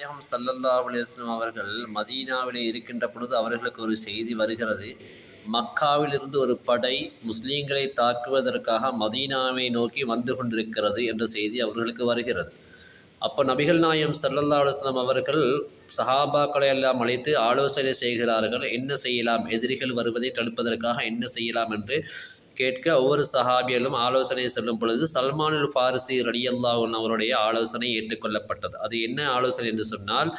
நாயகம் ஸல்லல்லாஹு அலைஹி வஸல்லம் அவர்கள் மதீனாவிலே இருக்கின்ற பொழுது அவர்களுக்கு ஒரு செய்தி வருகிறது. மக்காவிலிருந்து ஒரு படை முஸ்லீம்களை தாக்குவதற்காக மதீனாவை நோக்கி வந்து கொண்டிருக்கிறது என்ற செய்தி அவர்களுக்கு வருகிறது. அப்போ நபிகள் நாயகம் ஸல்லல்லாஹு அலைஹி வஸல்லம் அவர்கள் சஹாபாக்களை எல்லாம் அழைத்து ஆலோசனை செய்கிறார்கள். என்ன செய்யலாம், எதிரிகள் வருவதை தடுப்பதற்காக என்ன செய்யலாம் என்று கேட்க ஒவ்வொரு சஹாபியலும் ஆலோசனை சொல்லும் பொழுது சல்மானுல் ஃபாரிசி ரலியல்லாஹு அன்ஹு அவருடைய ஆலோசனை ஏற்றுக்கொள்ளப்பட்டது. அது என்ன ஆலோசனை என்று சொன்னால்,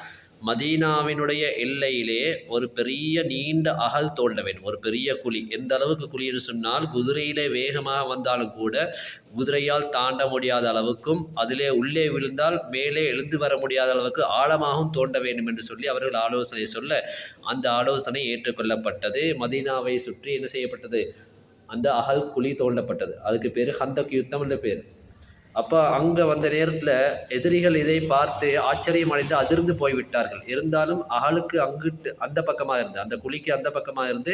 மதீனாவினுடைய எல்லையிலே ஒரு பெரிய நீண்ட அகல் தோண்ட வேண்டும். ஒரு பெரிய குழி. எந்த அளவுக்கு குழி என்று சொன்னால், குதிரையிலே வேகமாக வந்தாலும் கூட குதிரையால் தாண்ட முடியாத அளவுக்கும், அதிலே உள்ளே விழுந்தால் மேலே எழுந்து வர முடியாத அளவுக்கு ஆழமாகவும் தோண்ட வேண்டும் என்று சொல்லி அவர்கள் ஆலோசனை சொல்ல, அந்த ஆலோசனை ஏற்றுக்கொள்ளப்பட்டது. மதீனாவை சுற்றி என்ன செய்யப்பட்டது, அந்த அகல் குழி தோண்டப்பட்டது. அதுக்கு பேர் ஹந்தக் யுத்தம் என்ற பேர். அப்போ அங்கே வந்த நேரத்தில் எதிரிகள் இதை பார்த்து ஆச்சரியம் அடைந்து அதிர்ந்து போய்விட்டார்கள். இருந்தாலும் அகலுக்கு அங்கிட்டு அந்த பக்கமாக இருந்து, அந்த குழிக்கு அந்த பக்கமாக இருந்து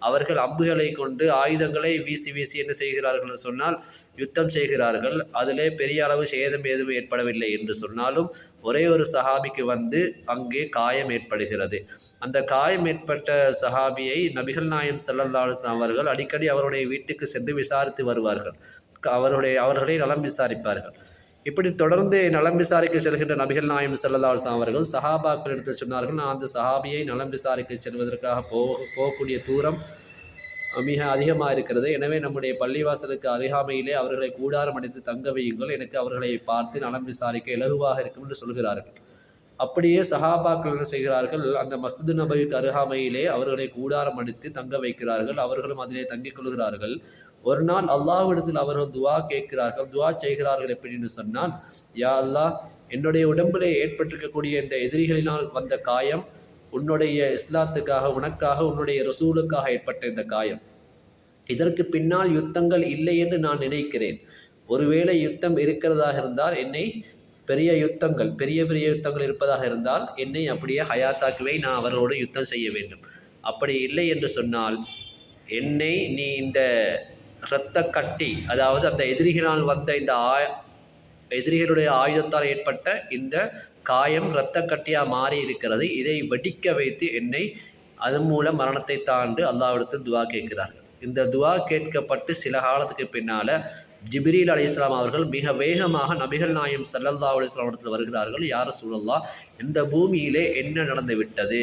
அவர்கள் அம்புகளை கொண்டு ஆயுதங்களை வீசி வீசி என்ன செய்கிறார்கள் சொன்னால் யுத்தம் செய்கிறார்கள். அதிலே பெரிய அளவு சேதம் எதுவும் ஏற்படவில்லை என்று சொன்னாலும் ஒரே ஒரு சஹாபிக்கு வந்து அங்கே காயம் ஏற்படுகிறது. அந்த காயம் ஏற்பட்ட சஹாபியை நபிகள் நாயகம் ஸல்லல்லாஹு அலைஹி வஸல்லம் அவர்கள் அடிக்கடி அவருடைய வீட்டுக்கு சென்று விசாரித்து வருவார்கள். அவர்களை நலம் விசாரிப்பார்கள். இப்படி தொடர்ந்து நலம் விசாரிக்க செல்கின்ற நபிகள் நாயகம் ஸல்லல்லாஹு அலைஹி வஸல்லம் அவர்கள் சஹாபாக்கள் எடுத்து சொன்னார்கள், நான் அந்த சஹாபியை நலம் விசாரிக்க செல்வதற்காக போகக்கூடிய தூரம் மிக அதிகமாக இருக்கிறது. எனவே நம்முடைய பள்ளிவாசலுக்கு அருகாமையிலே அவர்களை கூடாரம் அடைத்து தங்க வையுங்கள், எனக்கு அவர்களை பார்த்து நலம் விசாரிக்க இலகுவாக இருக்கும் என்று சொல்கிறார்கள். அப்படியே சஹாபாக்கள் என்ன செய்கிறார்கள், அந்த மஸ்ஜிது நபவிக்கு அருகாமையிலே அவர்களை கூடாரம் அடித்து தங்க வைக்கிறார்கள். அவர்களும் அதிலே தங்கிக் கொள்கிறார்கள். ஒரு நாள் அல்லாஹ்விடத்தில் அவர்கள் துவா கேட்கிறார்கள், துவா செய்கிறார்கள். எப்படின்னு சொன்னால், யா அல்லாஹ், என்னுடைய உடம்பிலே ஏற்பட்டிருக்கக்கூடிய இந்த எதிரிகளினால் வந்த காயம் உன்னுடைய இஸ்லாத்துக்காக, உனக்காக, உன்னுடைய ரசூலுக்காக ஏற்பட்ட இந்த காயம். இதற்கு பின்னால் யுத்தங்கள் இல்லை என்று நான் நினைக்கிறேன். ஒருவேளை யுத்தம் இருக்கிறதாக இருந்தால் என்னை பெரிய பெரிய யுத்தங்கள் இருப்பதாக இருந்தால் என்னை அப்படியே ஹயாத்தாக்குவை, நான் அவர்களோடு யுத்தம் செய்ய வேண்டும். அப்படி இல்லை என்று சொன்னால் என்னை நீ இந்த இரத்த கட்டி, அதாவது அந்த எதிரிகளால் வந்த இந்த எதிரிகளுடைய ஆயுதத்தால் ஏற்பட்ட இந்த காயம் இரத்த கட்டியாக மாறி இருக்கிறது, இதை வெடிக்க வைத்து என்னை அதன் மூலம் மரணத்தை தாண்டு அல்லாஹ்விடத்தில் துவா கேட்கிறார்கள். இந்த துவா கேட்கப்பட்டு சில காலத்துக்கு பின்னால் ஜிப்ரீல் அலைஹிஸ்ஸலாம் அவர்கள் மிக வேகமாக நபிகள் நாயகம் ஸல்லல்லாஹு அலைஹி வஸல்லம் இடத்தில் வருகிறார்கள். யா ரசூலல்லாஹ், இந்த பூமியிலே என்ன நடந்து விட்டது,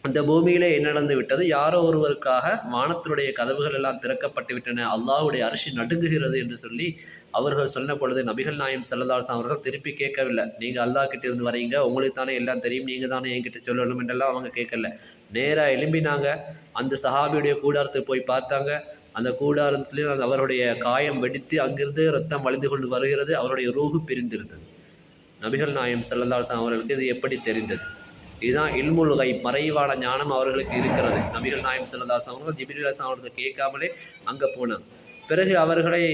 அந்த பூமியிலே என்ன நடந்து விட்டது, யாரோ ஒருவருக்காக வானத்தினுடைய கதவுகள் எல்லாம் திறக்கப்பட்டு விட்டன, அல்லாஹ்வுடைய அர்ஷ் நடுங்குகிறது என்று சொல்லி அவர்கள் சொன்ன பொழுது நபிகள் நாயகம் ஸல்லல்லாஹு அலைஹி வஸல்லம் அவர்கள் திருப்பி கேட்கவில்லை. நீங்கள் அல்லாஹ் கிட்ட இருந்து வரீங்க, உங்களுக்கு தானே எல்லாம் தெரியும், நீங்கள் தானே என்கிட்ட சொல்லணும் என்றெல்லாம் அவங்க கேட்கல. நேராக எழும்பினாங்க. அந்த சஹாபியுடைய கூடாரத்துக்கு போய் பார்த்தாங்க. அந்த கூடாரத்திலே அவருடைய காயம் வெடித்து அங்கிருந்து ரத்தம் வழிந்து கொண்டு வருகிறது. அவருடைய ரூஹு பிரிந்திருந்தது. நபிகள் நாயகம் ஸல்லல்லாஹு அலைஹி வஸல்லம் அவர்களுக்கு இது எப்படி தெரிந்தது? இதுதான் இல்முல் கைப், மறைவான ஞானம் அவர்களுக்கு இருக்கிறது. நபிகள் நாயகம் ஸல்லல்லாஹு அலைஹி வஸல்லம் அவர்கள் ஜிப்ரீல் அலைஹிஸ்ஸலாம் அவர்களுக்கு கேட்காமலே அங்கே போனாங்க. பிறகு அவர்களை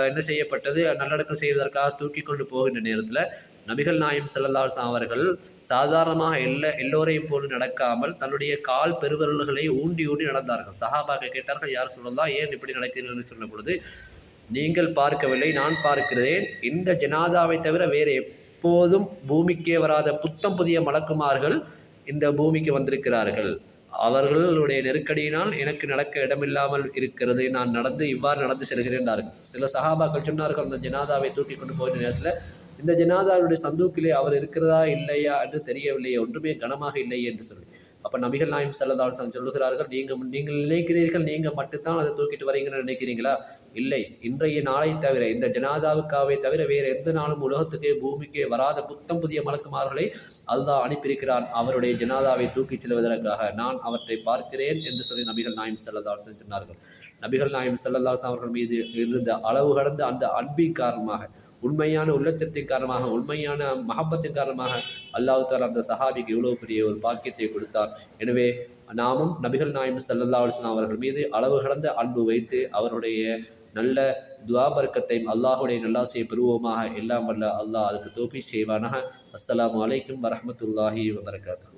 என்ன செய்யப்பட்டது, நல்லடக்கம் செய்வதற்காக தூக்கி கொண்டு போகின்ற நேரத்தில் நபிகள் நாயகம் ஸல்லல்லாஹு அலைஹி வஸல்லம் அவர்கள் சாதாரணமாக எல்லோரையும் போன்று நடக்காமல் தன்னுடைய கால் பெருவிரல்களை ஊண்டி ஊண்டி நடந்தார்கள். சஹாபாக்கள் கேட்டார்கள், யார் சொல்லலாம், ஏன் இப்படி நடக்கிறீர்கள் சொன்ன பொழுது, நீங்கள் பார்க்கவில்லை, நான் பார்க்கிறேன். இந்த ஜனாதாவை தவிர வேறு எப்போதும் பூமிக்கே வராத புத்தம் புதிய மலக்குமார்கள் இந்த பூமிக்கு வந்திருக்கிறார்கள். அவர்களுடைய நெருக்கடியினால் எனக்கு நடக்க இடமில்லாமல் இருக்கிறது, நான் இவ்வாறு நடந்து செல்கிறேன். சில சஹாபாக்கள் சொன்னார்கள், அந்த ஜனாதாவை தூக்கி கொண்டு போகிற நேரத்தில், இந்த ஜனாதாவுடைய சந்தூக்கிலே அவர் இருக்கிறதா இல்லையா என்று தெரியவில்லையே, ஒன்றுமே கனமாக இல்லையே என்று சொல்லி. அப்போ நபிகள் நாயகம் ஸல்லல்லாஹு அலைஹி வஸல்லம் சொல்லுகிறார்கள், நீங்கள் நினைக்கிறீர்கள், நீங்கள் மட்டும்தான் அதை தூக்கிட்டு வரீங்கன்னு நினைக்கிறீங்களா? இல்லை, இன்றைய நாளை தவிர, இந்த ஜனாதாவுக்காவை தவிர வேறு எந்த நாளும் உலகத்துக்கே பூமிக்கே வராத புத்தம் புதிய மலக்குமார்களை அல்லாஹ் அனுப்பியிருக்கிறான் அவருடைய ஜனாதாவை தூக்கிச் செல்வதற்காக. நான் அவற்றை பார்க்கிறேன் என்று சொல்லி நபிகள் நாயகம் ஸல்லல்லாஹு அலைஹி வஸல்லம் சொன்னார்கள். நபிகள் நாயகம் ஸல்லல்லாஹு அலைஹி வஸல்லம் அவர்கள் மீது இருந்த அளவு கடந்த அந்த அன்பின் காரணமாக, உண்மையான உள்ளச்சத்தின் காரணமாக, உண்மையான மஹப்பத்தின் காரணமாக அல்லாஹ் தஆலா அந்த சஹாபிக்கு இவ்வளவு பெரிய ஒரு பாக்கியத்தை கொடுத்தார். எனவே நாமும் நபிகள் நாயகம் ஸல்லல்லாஹு அலைஹி வஸல்லம் அவர்கள் மீது அளவு கடந்த அன்பு வைத்து அவருடைய நல்ல துஆ பரக்கத்தையும் அல்லாஹ்வுடைய நல்லாசையை பெறுவோமாக. எல்லாம் வல்ல அல்லாஹ் அதுக்கு தௌஃபீக் செய்வானாக. அஸ்ஸலாமு அலைக்கும் வரஹ்மத்துல்லாஹி வபரகாத்துஹு.